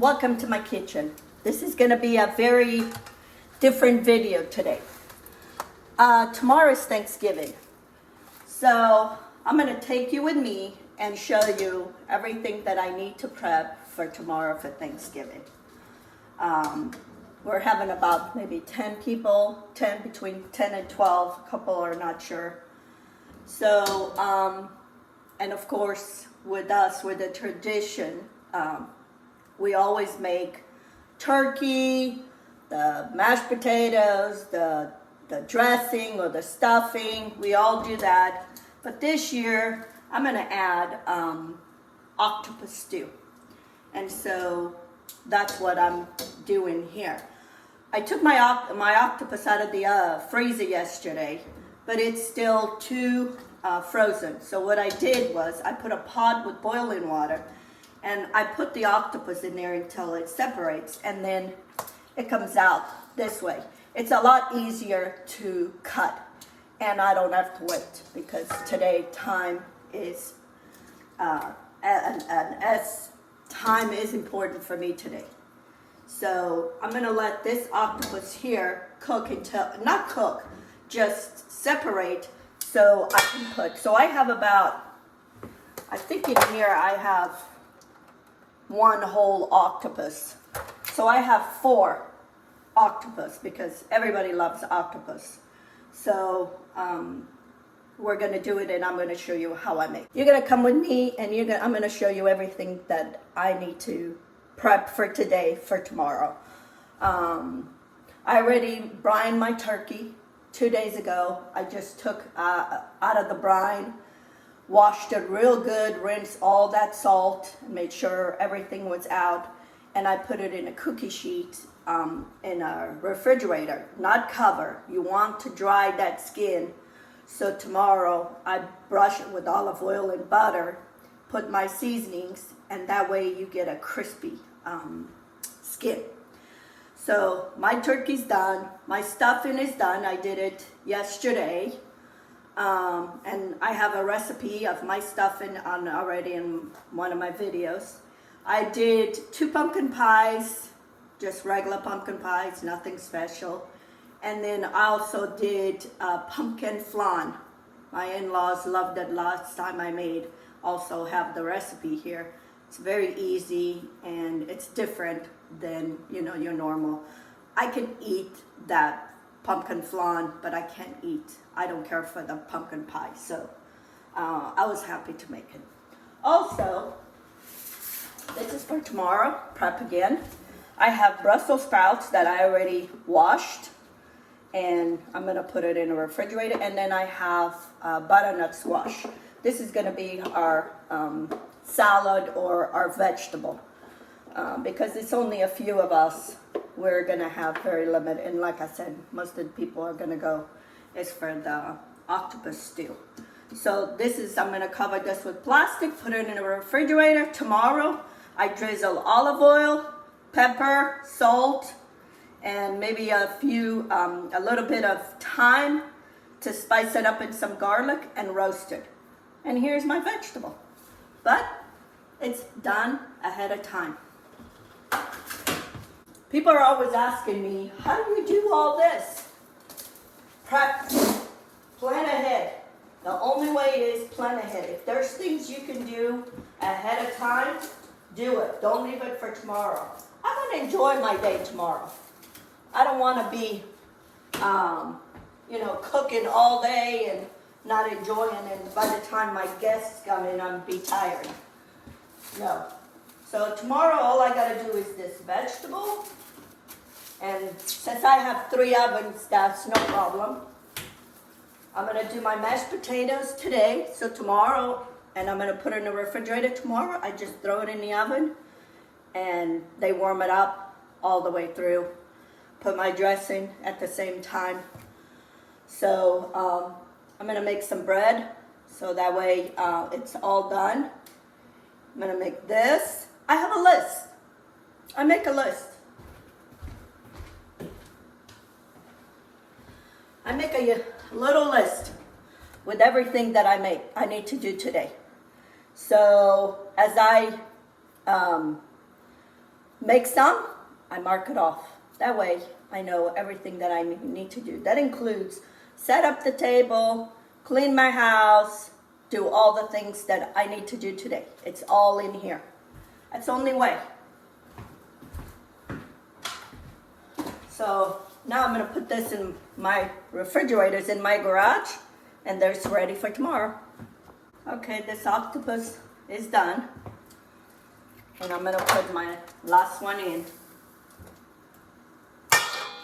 Welcome to my kitchen. This is going to be a very different video today. Tomorrow is Thanksgiving. So I'm going to take you with me and show you everything that I need to prep for tomorrow for Thanksgiving. We're having about maybe 10 people, between 10 and 12, a couple are not sure. So, and of course, with us, with the tradition, we always make turkey, the mashed potatoes, the dressing or the stuffing. We all do that. But this year, I'm going to add octopus stew. And so that's what I'm doing here. I took my octopus out of the freezer yesterday, but it's still too frozen. So what I did was I put a pot with boiling water and I put the octopus in there until it separates, and then it comes out this way. It's a lot easier to cut, and I don't have to wait because today time is time is important for me today. So I'm gonna let this octopus here cook until, not cook, just separate so I can put, so I have about, I think in here I have one whole octopus. So I have 4 octopus because everybody loves octopus. So we're gonna do it, and I'm gonna show you how I make. You're gonna come with me, and I'm gonna show you everything that I need to prep for today, for tomorrow. I already brined my turkey 2 days ago. I just took out of the brine, washed it real good, rinsed all that salt, made sure everything was out, and I put it in a cookie sheet in a refrigerator, not cover. You want to dry that skin. So tomorrow I brush it with olive oil and butter, put my seasonings, and that way you get a crispy skin. So my turkey's done, my stuffing is done. I did it yesterday. And I have a recipe of my stuffing on already in one of my videos. I did 2 pumpkin pies, just regular pumpkin pies, nothing special. And then I also did pumpkin flan. My in-laws loved it last time I made. Also have the recipe here. It's very easy and it's different than your normal. I can eat that pumpkin flan, but I can't eat. I don't care for the pumpkin pie, so I was happy to make it. Also, this is for tomorrow, prep again. I have Brussels sprouts that I already washed, and I'm gonna put it in a refrigerator, and then I have butternut squash. This is gonna be our salad or our vegetable. Because it's only a few of us, we're gonna have very limited, and like I said, most of the people are gonna go is for the octopus stew. So this is, I'm gonna cover this with plastic, put it in a refrigerator. Tomorrow I drizzle olive oil, pepper, salt, and maybe a little bit of thyme to spice it up in some garlic and roast it. And here's my vegetable. But it's done ahead of time. People are always asking me, how do you do all this? Prep, plan ahead. The only way is plan ahead. If there's things you can do ahead of time, do it. Don't leave it for tomorrow. I'm going to enjoy my day tomorrow. I don't want to be, cooking all day and not enjoying, and by the time my guests come in, I'll be tired. No. So tomorrow, all I got to do is this vegetable. And since I have 3 ovens, that's no problem. I'm going to do my mashed potatoes today, so tomorrow, and I'm going to put it in the refrigerator tomorrow. I just throw it in the oven, and they warm it up all the way through. Put my dressing at the same time. So I'm going to make some bread, so that way it's all done. I'm going to make this. I have a list. I make a list. I make a little list with everything that I need to do today. So as I make some, I mark it off. That way I know everything that I need to do. That includes set up the table, clean my house, do all the things that I need to do today. It's all in here. That's the only way. So now I'm going to put this in my refrigerators in my garage, and they're ready for tomorrow. Okay, this octopus is done. And I'm going to put my last one in.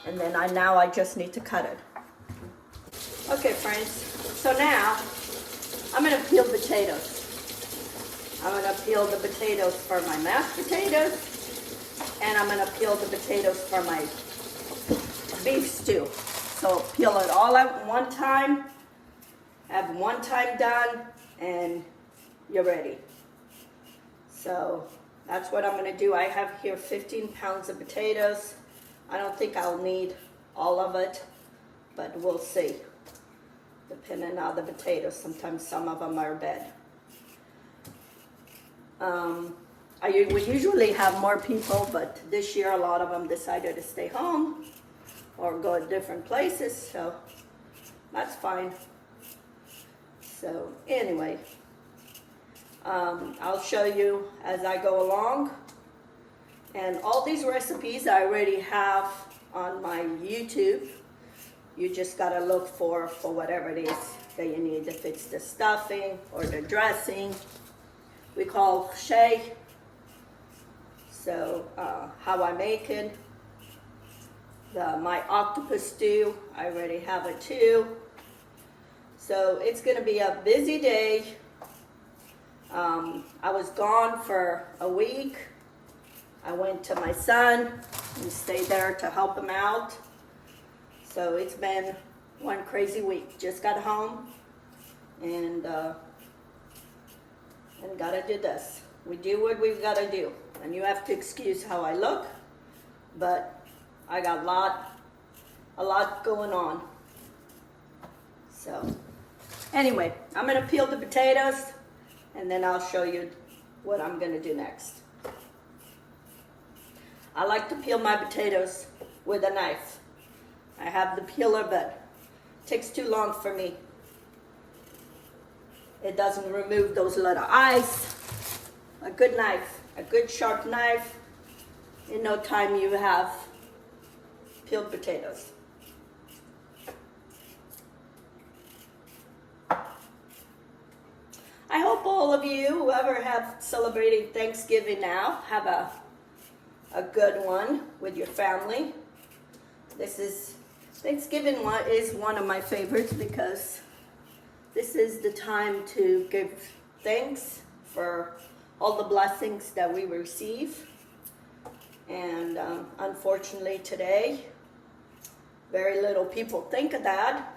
And then I just need to cut it. Okay, friends. So now I'm going to peel potatoes. I'm going to peel the potatoes for my mashed potatoes. And I'm going to peel the potatoes for my beef stew. So peel it all out one time. Have one time done. And you're ready. So that's what I'm going to do. I have here 15 pounds of potatoes. I don't think I'll need all of it, but we'll see. Depending on the potatoes, sometimes some of them are bad. We usually have more people, but this year a lot of them decided to stay home or go to different places, so that's fine. So anyway, I'll show you as I go along. And all these recipes I already have on my YouTube. You just gotta look for whatever it is that you need. If it's the stuffing or the dressing, we call shay. So how I make it. My octopus stew, I already have it too. So it's gonna be a busy day. I was gone for a week. I went to my son and stayed there to help him out. So it's been one crazy week. Just got home and gotta do this. We do what we've gotta do. And you have to excuse how I look, but I got a lot going on. So anyway, I'm gonna peel the potatoes and then I'll show you what I'm gonna do next. I like to peel my potatoes with a knife. I have the peeler, but it takes too long for me. It doesn't remove those little eyes. A good knife, a good sharp knife, in no time you have peeled potatoes. I hope all of you, whoever have celebrated Thanksgiving now, have a good one with your family. Thanksgiving is one of my favorites because this is the time to give thanks for all the blessings that we receive. And unfortunately today, very little people think of that.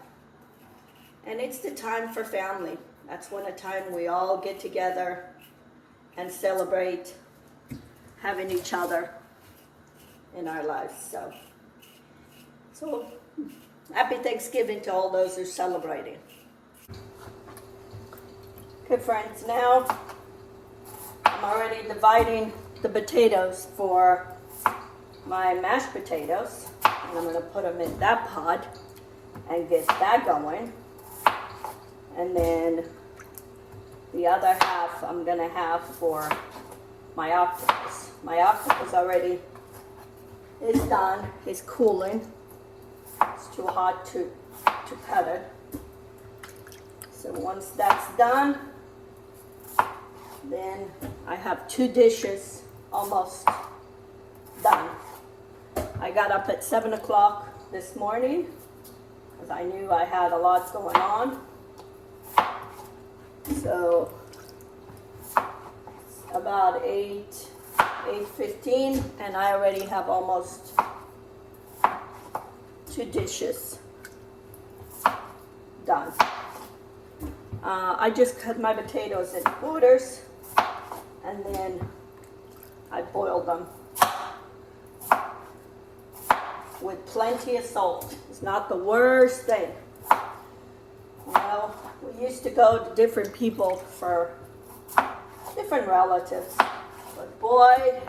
And it's the time for family. That's when a time we all get together and celebrate having each other in our lives. So happy Thanksgiving to all those who are celebrating. Okay, friends, now I'm already dividing the potatoes for my mashed potatoes. And I'm going to put them in that pot and get that going. And then the other half I'm going to have for my octopus. My octopus already is done. It's cooling. It's too hot to cut it. So once that's done, then I have 2 dishes almost done. I got up at 7 o'clock this morning because I knew I had a lot going on. So it's about 8:15, and I already have almost 2 dishes done. I just cut my potatoes in quarters, and then I boiled them with plenty of salt. It's not the worst thing. You know, we used to go to different people for different relatives, but boy,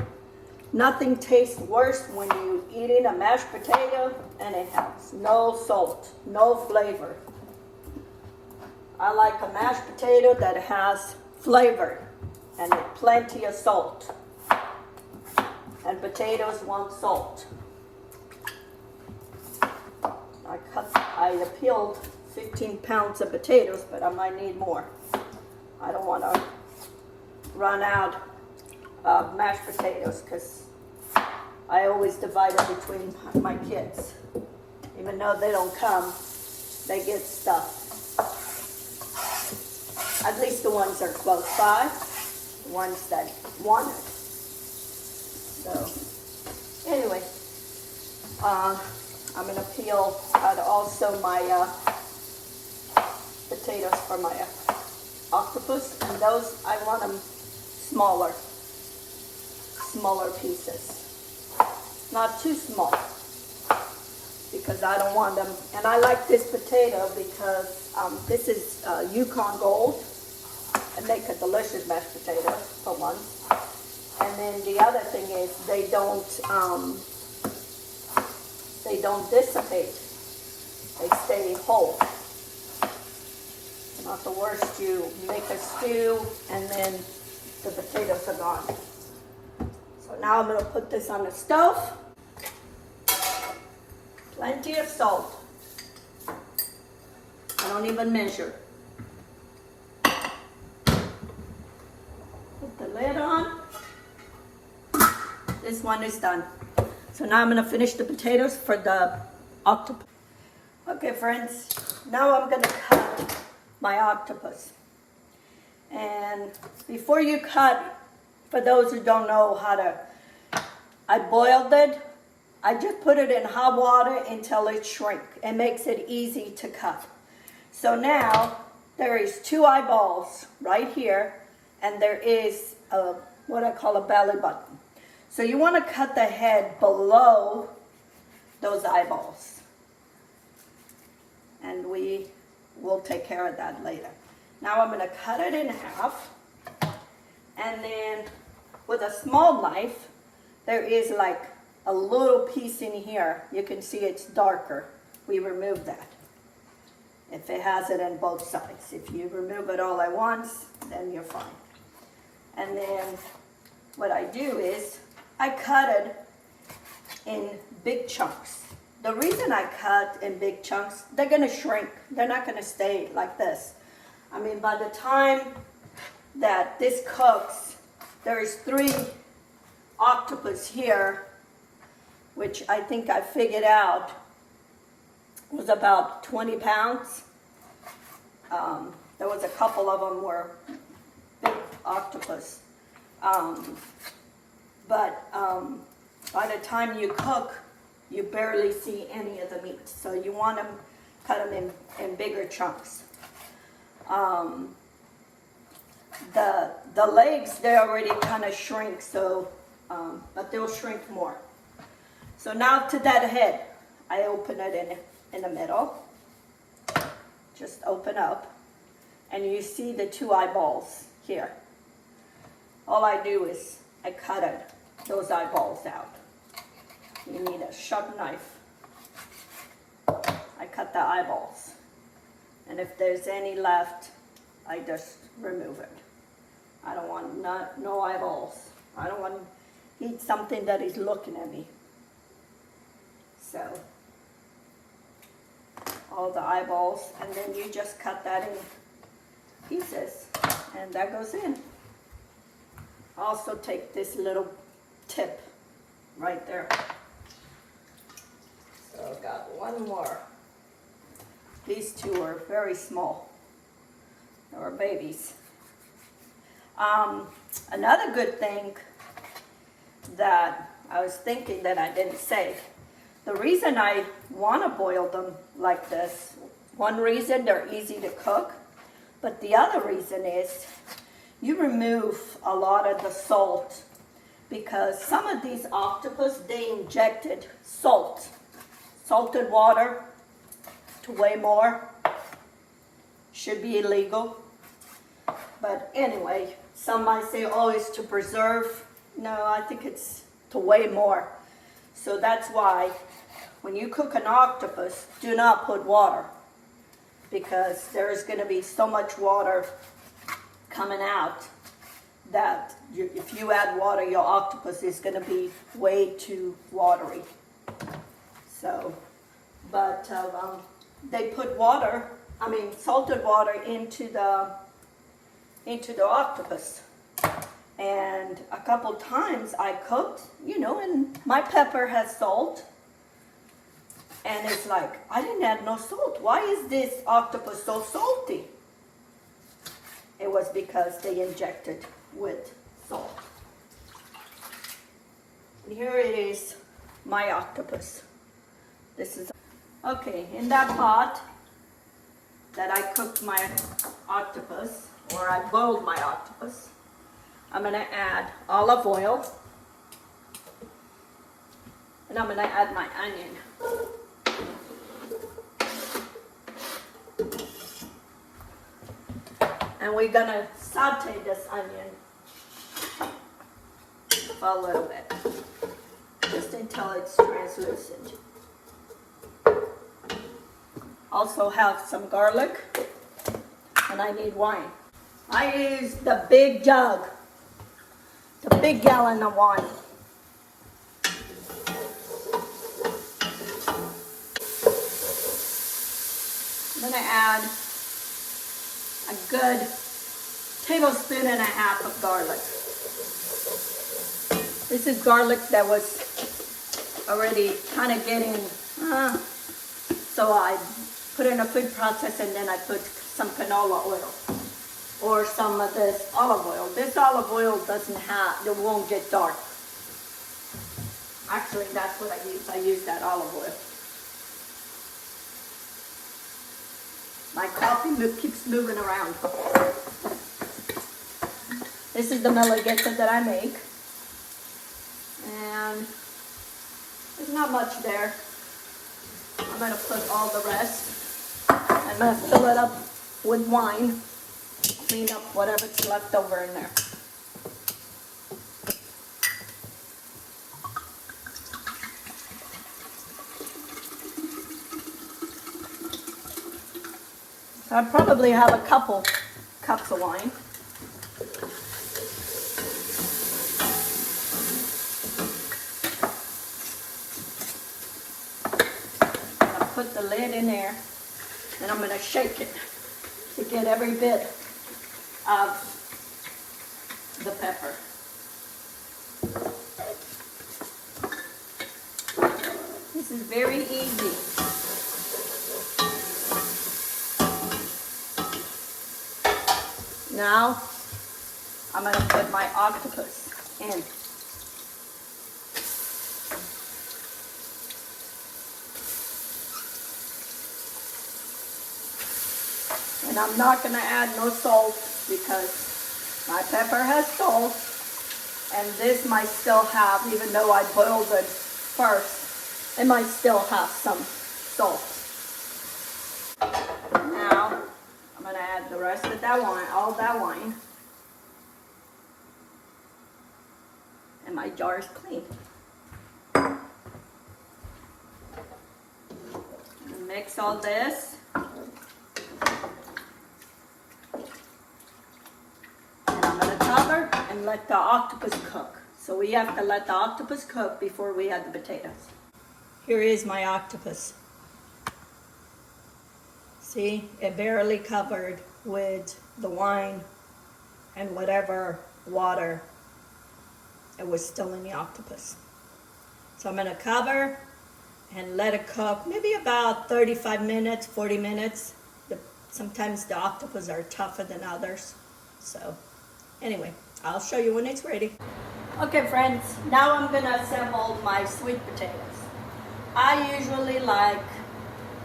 Nothing tastes worse when you eating a mashed potato and it has no salt, no flavor. I like a mashed potato that has flavor and plenty of salt. And potatoes want salt. I peeled 15 pounds of potatoes, but I might need more. I don't want to run out of mashed potatoes because I always divide it between my kids. Even though they don't come, they get stuff. At least the ones that are close by, the ones that want it. So, anyway, I'm going to peel out also my potatoes for my octopus, and those, I want them smaller smaller pieces. Not too small, because I don't want them. And I like this potato because this is Yukon Gold. I make a delicious mashed potato for one. And then the other thing is they don't dissipate. They stay whole. Not the worst. You make a stew and then the potatoes are gone. So now I'm going to put this on the stove. Plenty of salt. I don't even measure. Put the lid on. This one is done. So now I'm going to finish the potatoes for the octopus. Okay, friends. Now I'm going to cut my octopus. And before you cut, for those who don't know how to, I boiled it. I just put it in hot water until it shrink. It makes it easy to cut. So now there is 2 eyeballs right here, and there is what I call a belly button. So you want to cut the head below those eyeballs. And we will take care of that later. Now I'm going to cut it in half. And then with a small knife, there is like a little piece in here. You can see it's darker. We remove that. If it has it on both sides. If you remove it all at once, then you're fine. And then what I do is I cut it in big chunks. The reason I cut in big chunks, they're going to shrink. They're not going to stay like this. I mean, by the time that this cooks, there's 3 octopus here, which I think I figured out was about 20 pounds. There was a couple of them were big octopus. But by the time you cook, you barely see any of the meat. So you want to cut them in bigger chunks. The legs, they already kind of shrink, so but they'll shrink more. So now to that head, I open it in the middle. Just open up, and you see the 2 eyeballs here. All I do is I cut those eyeballs out. You need a sharp knife. I cut the eyeballs. And if there's any left, I just remove it. I don't want no eyeballs. I don't want to eat something that is looking at me. So, all the eyeballs, and then you just cut that in pieces, and that goes in. Also take this little tip right there. So I've got one more. These 2 are very small. They were babies. Another good thing that I was thinking that I didn't say, the reason I want to boil them like this, one reason they're easy to cook, but the other reason is you remove a lot of the salt, because some of these octopus, they injected salted water to weigh more. Should be illegal. But anyway, some might say, oh, it's to preserve. No, I think it's to way more. So that's why when you cook an octopus, do not put water, because there's going to be so much water coming out that if you add water, your octopus is going to be way too watery. So, but they put salted water into the octopus. And a couple times I cooked, and my pepper has salt. And it's like, I didn't add no salt. Why is this octopus so salty? It was because they injected with salt. And here it is, my octopus. This is, okay, in that pot that I cooked my octopus, or I boiled my octopus, I'm gonna add olive oil, and I'm gonna add my onion. And we're gonna saute this onion for a little bit, just until it's translucent. Also have some garlic, and I need wine. I use the big jug, the big gallon of wine. I'm gonna add a good tablespoon and a half of garlic. This is garlic that was already kind of getting, so I put in a food processor, and then I put some canola oil or some of this olive oil. This olive oil it won't get dark. Actually, that's what I use. I use that olive oil. My coffee keeps moving around. This is the mulligetta that I make. And there's not much there. I'm going to put all the rest. I'm going to fill it up with wine. Clean up whatever's left over in there. I probably have a couple cups of wine. I'll put the lid in there, and I'm going to shake it to get every bit of the pepper. This is very easy. Now, I'm going to put my octopus in. And I'm not going to add no salt, because my pepper has salt, and this might still have, even though I boiled it first, it might still have some salt. Now, I'm going to add the rest of that wine, all that wine. And my jar is clean. Mix all this. And I'm going to cover and let the octopus cook. So we have to let the octopus cook before we add the potatoes. Here is my octopus. See, it barely covered with the wine and whatever water it was still in the octopus. So I'm going to cover and let it cook maybe about 35 minutes, 40 minutes. Sometimes the octopus are tougher than others. So anyway, I'll show you when it's ready. Okay friends, now I'm going to assemble my sweet potatoes. I usually like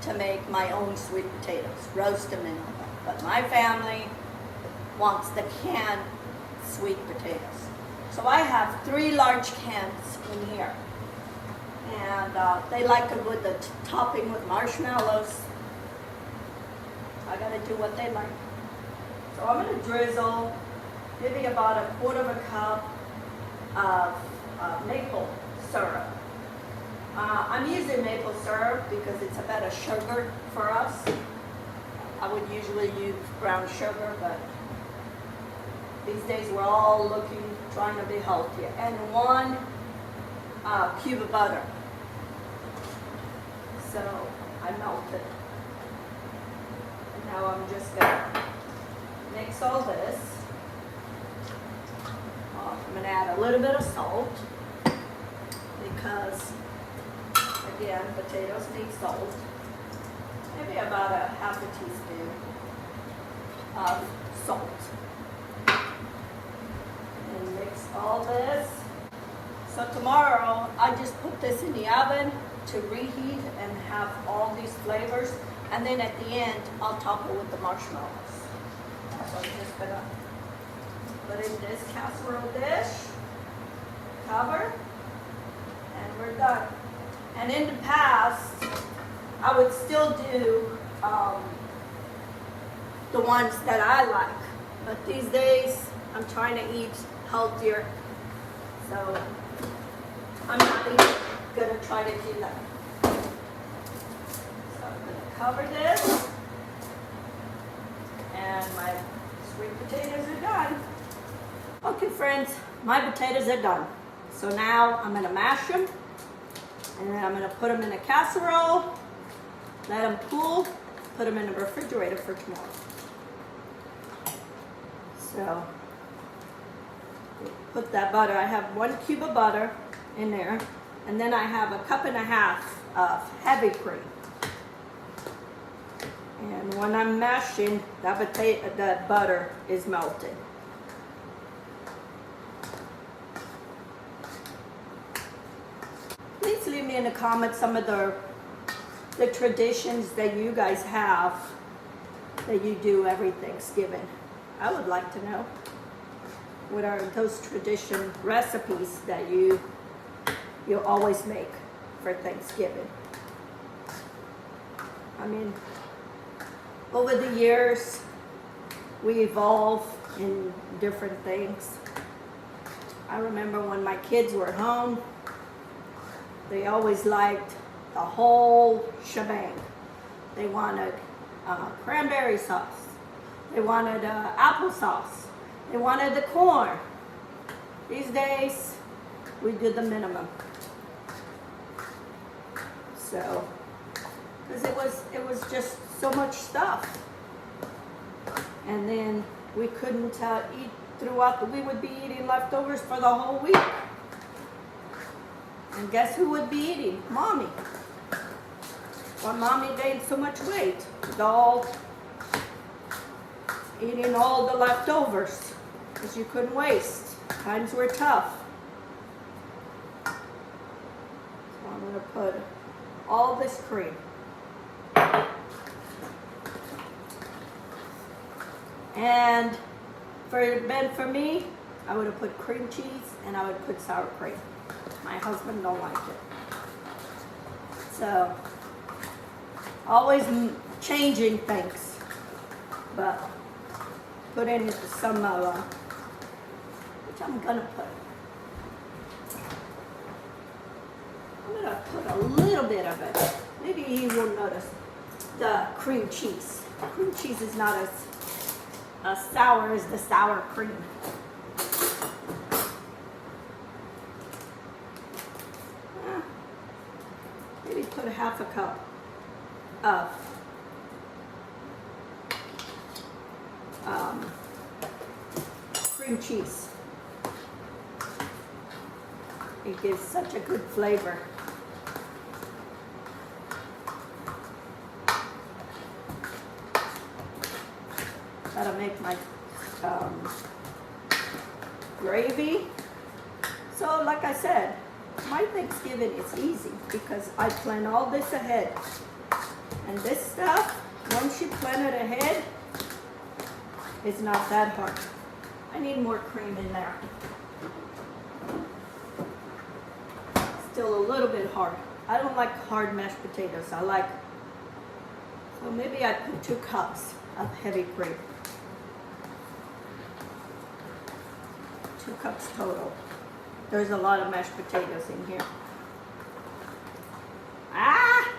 to make my own sweet potatoes, roast them in them. But my family wants the canned sweet potatoes. So I have 3 large cans in here. And they like it with the topping with marshmallows. I gotta do what they like. So I'm gonna drizzle maybe about 1/4 cup of maple syrup. I'm using maple syrup because it's a better sugar for us. I would usually use brown sugar, but these days we're all trying to be healthier. And 1 cube of butter. So I melted. And now I'm just gonna mix all this. I'm gonna add a little bit of salt because, again, potatoes need salt. Maybe about a half a teaspoon of salt. And mix all this. So tomorrow, I just put this in the oven to reheat and have all these flavors. And then at the end, I'll top it with the marshmallows. So I'm just gonna put in this casserole dish, cover, and we're done. And in the past, I would still do the ones that I like. But these days, I'm trying to eat healthier. So I'm not even gonna try to do that. So I'm gonna cover this. And my sweet potatoes are done. Okay friends, my potatoes are done. So now I'm gonna mash them. And then I'm gonna put them in a casserole, let them cool, put them in the refrigerator for tomorrow. So, put that butter, I have 1 cube of butter in there, and then I have a 1.5 cups of heavy cream. And when I'm mashing, that butter is melted. Please leave me in the comments some of the traditions that you guys have that you do every Thanksgiving. I would like to know. What are those tradition recipes that you always make for Thanksgiving? I mean, over the years, we evolve in different things. I remember when my kids were home, they always liked the whole shebang. They wanted cranberry sauce. They wanted applesauce. They wanted the corn. These days, we do the minimum. So, because it was just so much stuff. And then we couldn't eat throughout. We would be eating leftovers for the whole week. And guess who would be eating? Mommy. Well, Mommy gained so much weight. All eating all the leftovers because you couldn't waste. Times were tough. So I'm going to put all this cream. And for me, I would have put cream cheese and I would put sour cream. My husband don't like it. So, always changing things. But put in some, which I'm gonna put. I'm gonna put a little bit of it. Maybe you will notice the cream cheese. Cream cheese is not as sour as the sour cream. Maybe put 1/2 cup of cream cheese. It gives such a good flavor. That'll make my gravy. So like I said, my Thanksgiving is easy because I plan all this ahead. And this stuff, once you plan it ahead, it's not that hard. I need more cream in there. Still a little bit hard. I don't like hard mashed potatoes. So maybe I put 2 cups of heavy cream. 2 cups total. There's a lot of mashed potatoes in here. Ah!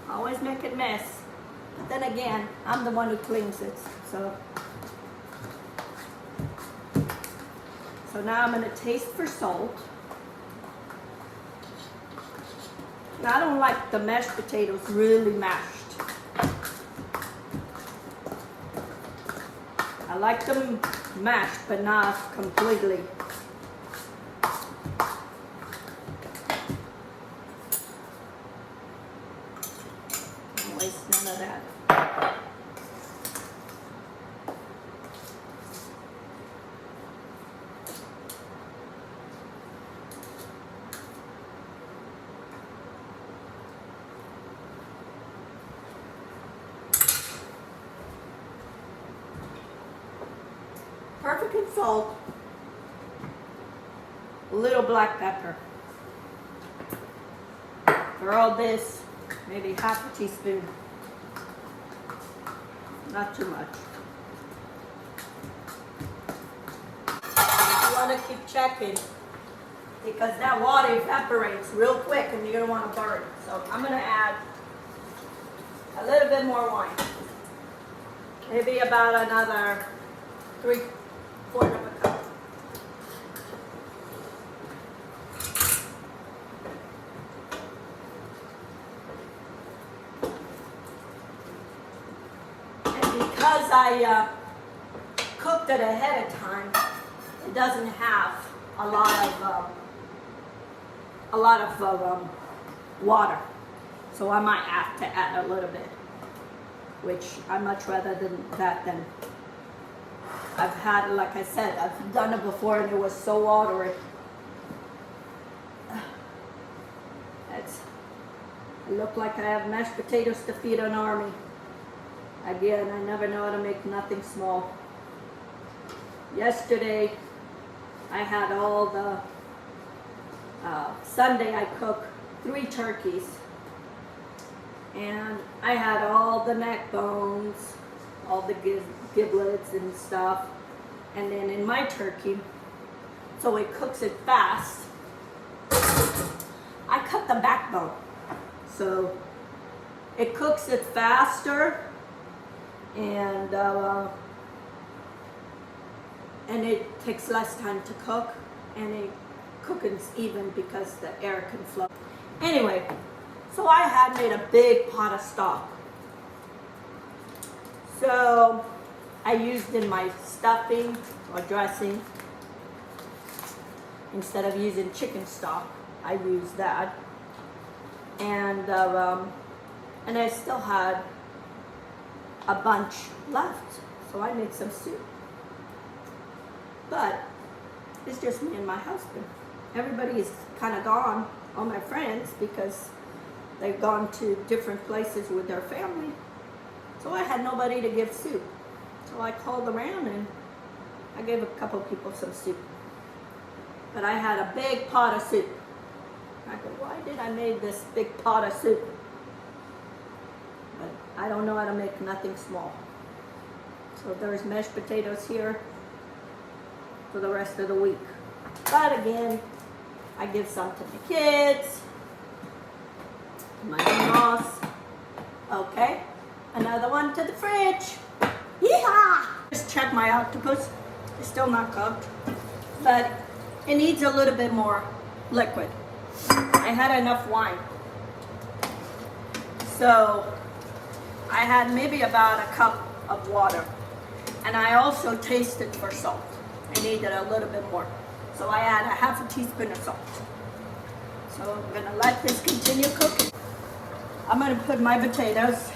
Always make it mess. But then again, I'm the one who cleans it, so. So now I'm gonna taste for salt. And I don't like the mashed potatoes really mashed. I like them mashed, but not completely. Don't waste none of that. Perfect in salt, a little black pepper. For all this, maybe half a teaspoon, not too much. You want to keep checking because that water evaporates real quick and you're going to want to burn it. So I'm going to add a little bit more wine, maybe about another 3/4 of a cup. And because I cooked it ahead of time, it doesn't have a lot of water. So I might have to add a little bit, which I much rather than that than I've had, like I said, I've done it before and it was so watery. It looked like I have mashed potatoes to feed an army. Again, I never know how to make nothing small. Yesterday, I had all the, Sunday I cooked 3 turkeys. And I had all the neck bones, all the giblets and stuff, and then in my turkey, so it cooks it fast, I cut the backbone, so it cooks it faster, and it takes less time to cook, and it cooks even because the air can flow. Anyway, so I had made a big pot of stock. So I used in my stuffing or dressing, instead of using chicken stock, I used that. And I still had a bunch left, so I made some soup. But it's just me and my husband. Everybody is kind of gone, all my friends, because they've gone to different places with their family. So I had nobody to give soup. So I called around and I gave a couple people some soup. But I had a big pot of soup. I go, why did I make this big pot of soup? But I don't know how to make nothing small. So there's mashed potatoes here for the rest of the week. But again, I give some to the kids, my in-laws. Okay, another one to the fridge. Yeehaw! Just check my octopus. It's still not cooked, but it needs a little bit more liquid. I had enough wine. So I had maybe about a cup of water. And I also tasted for salt. I needed a little bit more. So I add a half a teaspoon of salt. So I'm gonna let this continue cooking. I'm gonna put my potatoes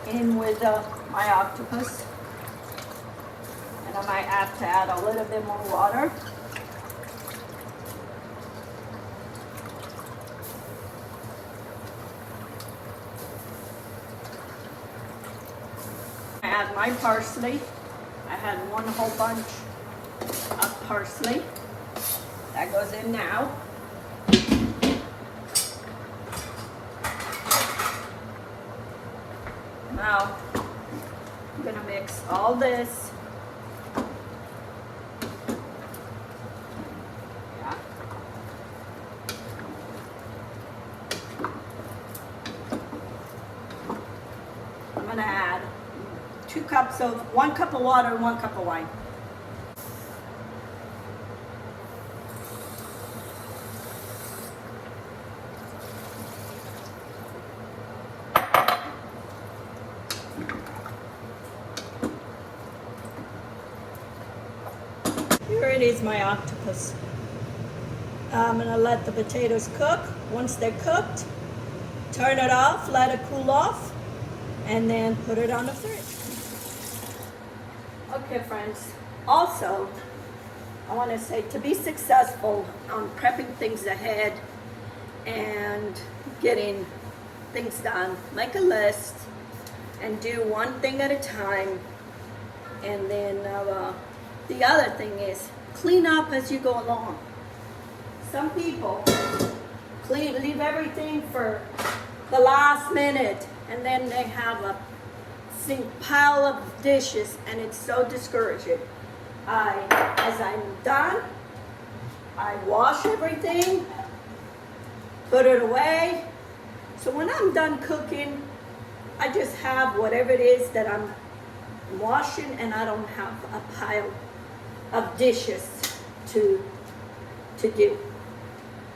in with my octopus. And I might have to add a little bit more water. I add my parsley. I had one whole bunch of parsley. That goes in now. Now, I'm gonna mix all this. Yeah. I'm gonna add 1 cup of water and 1 cup of wine. Here it is, my octopus. I'm gonna let the potatoes cook. Once they're cooked, turn it off, let it cool off, and then put it on the fridge. Okay, friends. Also, I want to say, to be successful on prepping things ahead and getting things done, make a list and do one thing at a time. And then the other thing is clean up as you go along. Some people leave everything for the last minute, and then they have a pile of dishes, and it's so discouraging. As I'm done, I wash everything, put it away. So when I'm done cooking, I just have whatever it is that I'm washing, and I don't have a pile of dishes to do.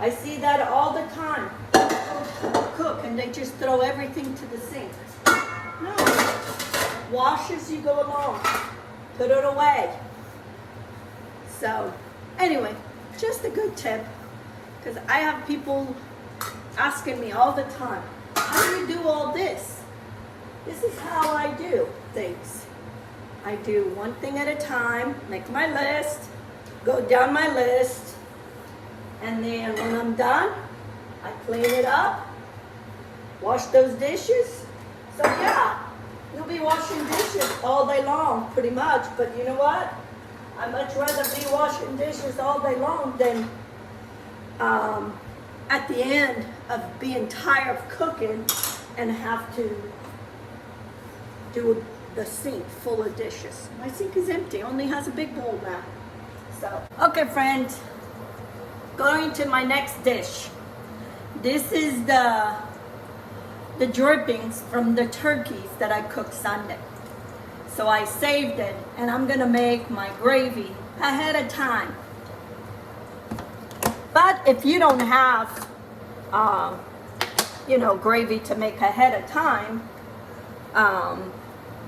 I see that all the time. People cook and they just throw everything to the sink. No. Wash as you go along. Put it away. So, anyway, just a good tip. Because I have people asking me all the time, how do you do all this? This is how I do things. I do one thing at a time, make my list, go down my list, and then when I'm done, I clean it up, wash those dishes. So yeah, you'll be washing dishes all day long, pretty much, but you know what? I'd much rather be washing dishes all day long than at the end of being tired of cooking and have to do the sink full of dishes. My sink is empty, only has a big bowl now. So, okay friends, going to my next dish. This is the drippings from the turkeys that I cooked Sunday. So I saved it, and I'm gonna make my gravy ahead of time. But if you don't have, gravy to make ahead of time,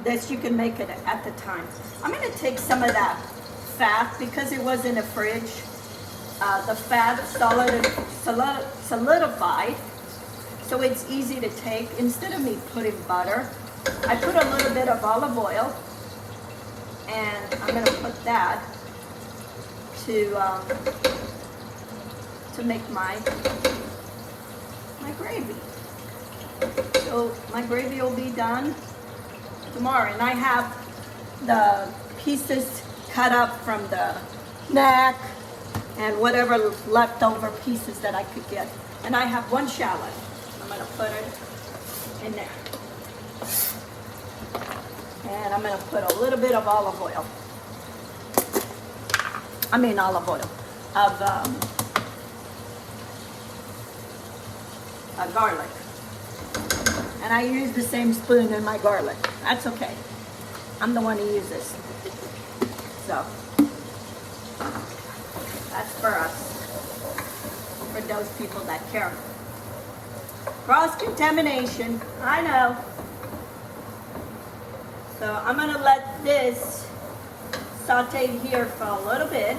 this you can make it at the time. I'm gonna take some of that fat because it was in the fridge. The fat solidified, so it's easy to take. Instead of me putting butter, I put a little bit of olive oil, and I'm gonna put that to make my gravy. So my gravy will be done tomorrow, and I have the pieces cut up from the neck and whatever leftover pieces that I could get. And I have 1 shallot. I'm gonna put it in there. And I'm gonna put a little bit of olive oil. Of garlic. And I use the same spoon in my garlic. That's okay. I'm the one who uses. So, that's for us. For those people that care. Cross-contamination, I know. So I'm gonna let this saute here for a little bit.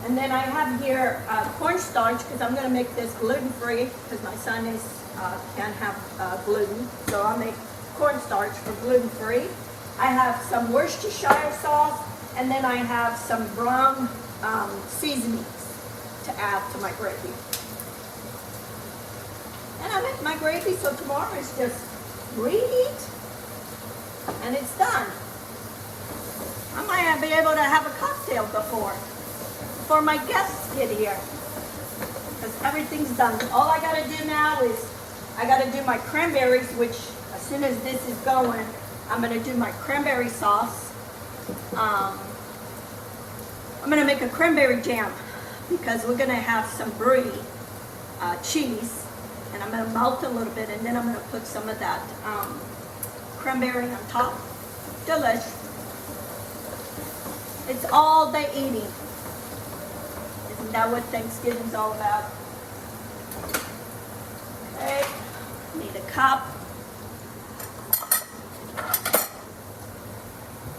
And then I have here cornstarch, because I'm gonna make this gluten-free, because my son can't have gluten. So I'll make cornstarch for gluten-free. I have some Worcestershire sauce, and then I have some brown seasonings to add to my gravy. And I make my gravy, so tomorrow is just reheat, and it's done. I might be able to have a cocktail before my guests get here, because everything's done. All I gotta do now is I gotta do my cranberries, which as soon as this is going, I'm gonna do my cranberry sauce. I'm gonna make a cranberry jam because we're gonna have some brie cheese, and I'm gonna melt a little bit, and then I'm gonna put some of that cranberry on top. Delish. It's all day eating. Isn't that what Thanksgiving's all about? Okay, need a cup.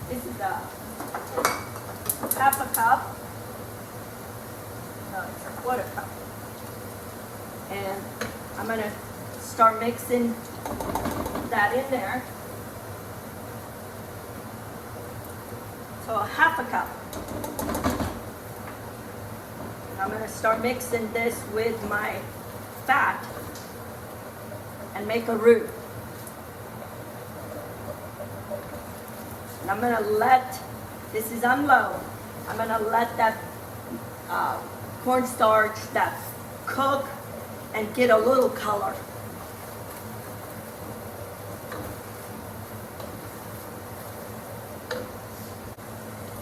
This is a half a cup. No, it's a quarter cup. And I'm gonna start mixing that in there. So a half a cup. And I'm gonna start mixing this with my fat and make a roux. And I'm gonna let, this is on low, I'm gonna let that cornstarch, that cook and get a little color.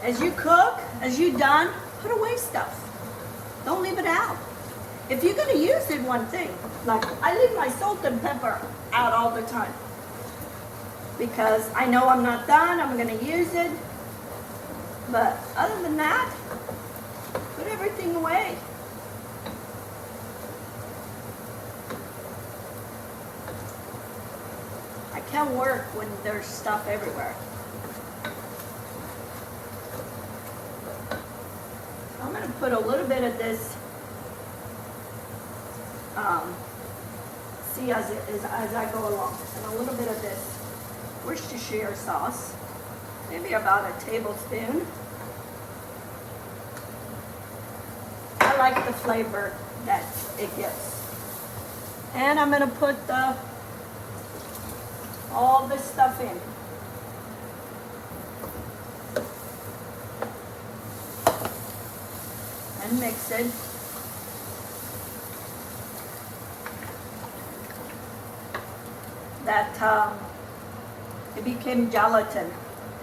As you cook, as you're done, put away stuff. Don't leave it out. If you're gonna use it, one thing, like I leave my salt and pepper out all the time because I know I'm not done, I'm gonna use it. But other than that, put everything away. I can't work when there's stuff everywhere. I'm going to put a little bit of this, see as I go along, and a little bit of this Worcestershire sauce, maybe about a tablespoon. I like the flavor that it gives. And I'm going to put all this stuff in. And mix it. That it became gelatin,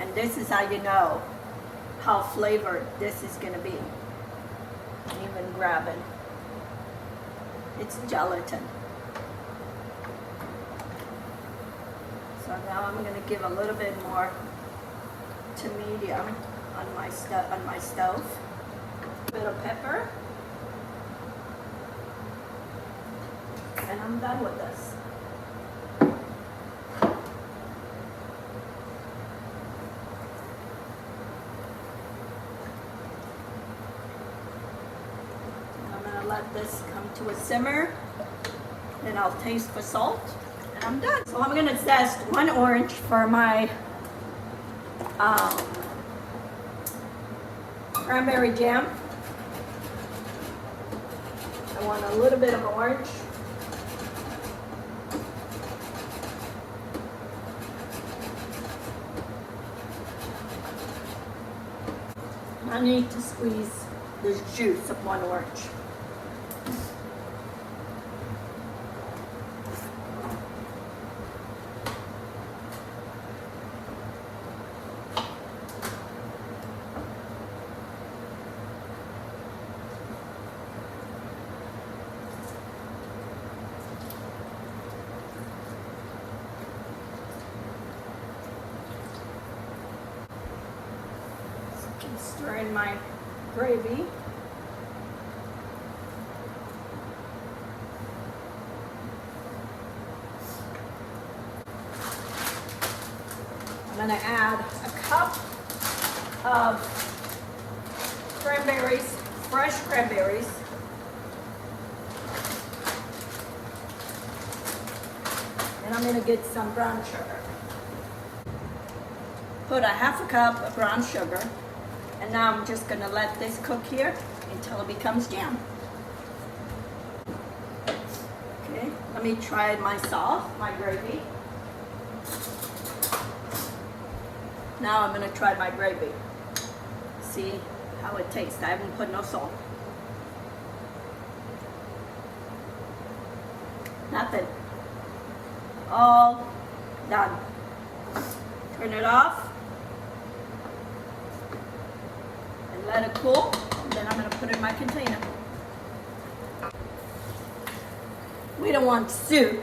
and this is how you know how flavored this is going to be. And even grab it. It's gelatin. So now I'm going to give a little bit more to medium on my stove. A bit of pepper, and I'm done with this. I'm gonna let this come to a simmer, then I'll taste for salt, and I'm done. So I'm gonna zest one orange for my cranberry jam. I want a little bit of orange. I need to squeeze the juice of one orange. Stir in my gravy. I'm going to add a cup of cranberries, fresh cranberries. And I'm going to get some brown sugar. Put a half a cup of brown sugar. And now I'm just going to let this cook here until it becomes jam. Okay, let me try my sauce, my gravy. Now I'm going to try my gravy. See how it tastes. I haven't put no salt. Nothing. All Done. Turn it off and let it cool. And then I'm going to put it in my container. We don't want soup,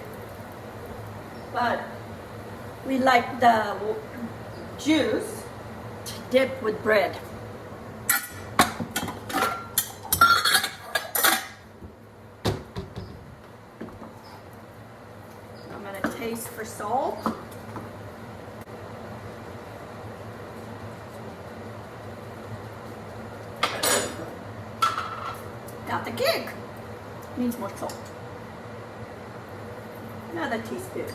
but we like the juice to dip with bread. I'm going to taste for salt. Got the kick. Needs more salt. Another teaspoon.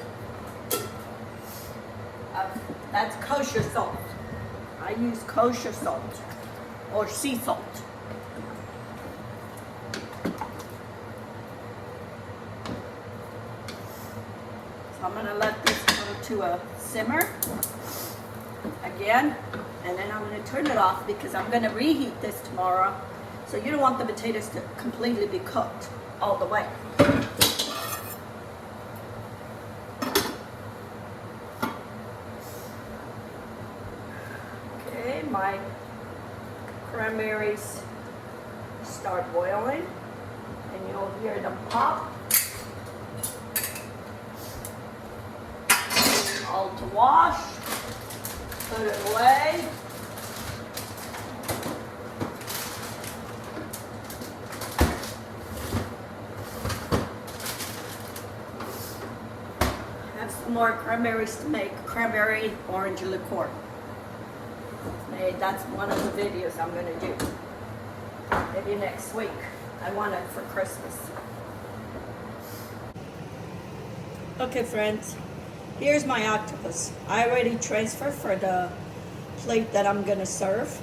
That's kosher salt. I use kosher salt or sea salt. So I'm going to let this go to a simmer again, and then I'm going to turn it off because I'm going to reheat this tomorrow. So you don't want the potatoes to completely be cooked all the way. Okay, my cranberries start boiling, and you'll hear them pop. All to wash, put it away. Have some more cranberries to make cranberry orange liqueur. That's one of the videos I'm going to do. Maybe next week. I want it for Christmas. Okay, friends. Here's my octopus. I already transferred for the plate that I'm going to serve.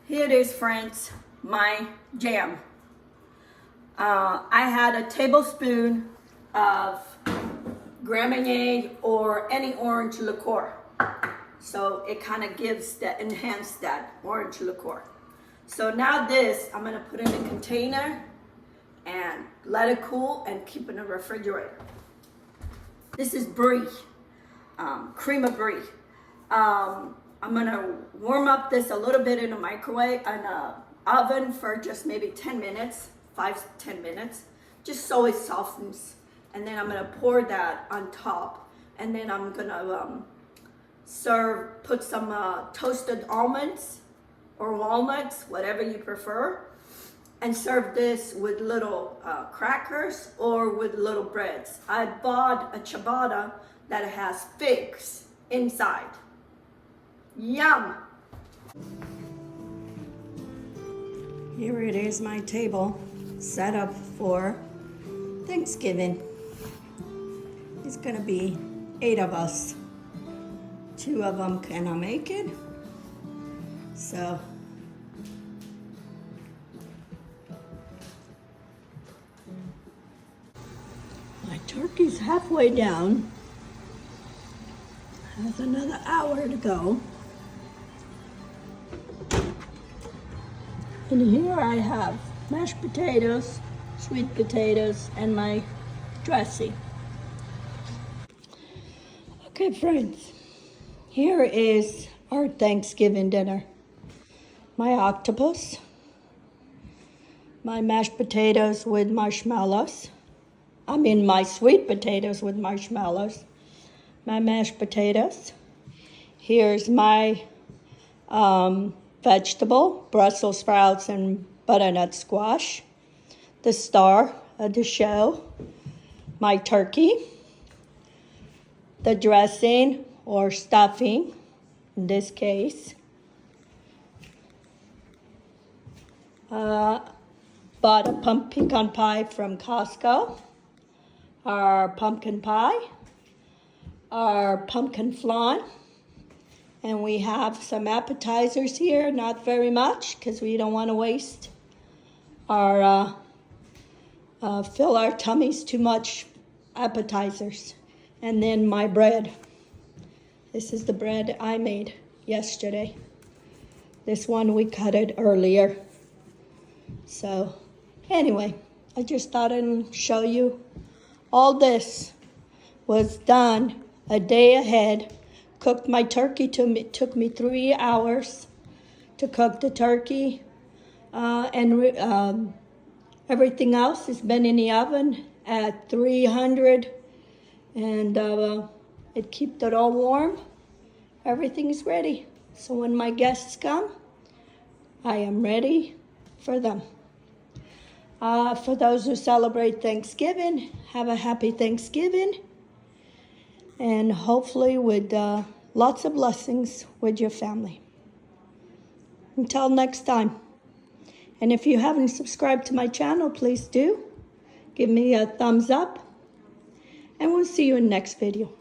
Here it is, friends. My jam. I had a tablespoon of Grand Marnier or any orange liqueur. So it kind of enhance that orange liqueur. So now this, I'm gonna put in a container and let it cool and keep in the refrigerator. This is brie, cream of brie. I'm gonna warm up this a little bit in a microwave, in a oven for just maybe 10 minutes, 5-10 minutes, just so it softens. And then I'm gonna pour that on top. And then I'm gonna put some toasted almonds or walnuts, whatever you prefer, and serve this with little crackers or with little breads. I bought a ciabatta that has figs inside. Yum! Here it is, my table set up for Thanksgiving. It's gonna be 8 of us. 2 of them cannot make it. So my turkey's halfway down. Has another hour to go. And here I have mashed potatoes, sweet potatoes, and my dressing. Okay, friends, here is our Thanksgiving dinner. My octopus, my mashed potatoes with marshmallows. My sweet potatoes with marshmallows. My mashed potatoes. Here's my vegetable, Brussels sprouts and butternut squash. The star of the show, my turkey. The dressing or stuffing, in this case. Bought a pecan pie from Costco. Our pumpkin pie. Our pumpkin flan. And we have some appetizers here, not very much, because we don't want to waste our, fill our tummies too much appetizers. And then my bread. This is the bread I made yesterday. This one we cut it earlier. So anyway, I just thought I'd show you. All this was done a day ahead. Cooked my turkey. Took me 3 hours to cook the turkey. And everything else has been in the oven at 300. And it kept it all warm. Everything is ready. So when my guests come, I am ready for them. For those who celebrate Thanksgiving, have a happy Thanksgiving. And hopefully with lots of blessings with your family. Until next time. And if you haven't subscribed to my channel, please do. Give me a thumbs up. And we'll see you in the next video.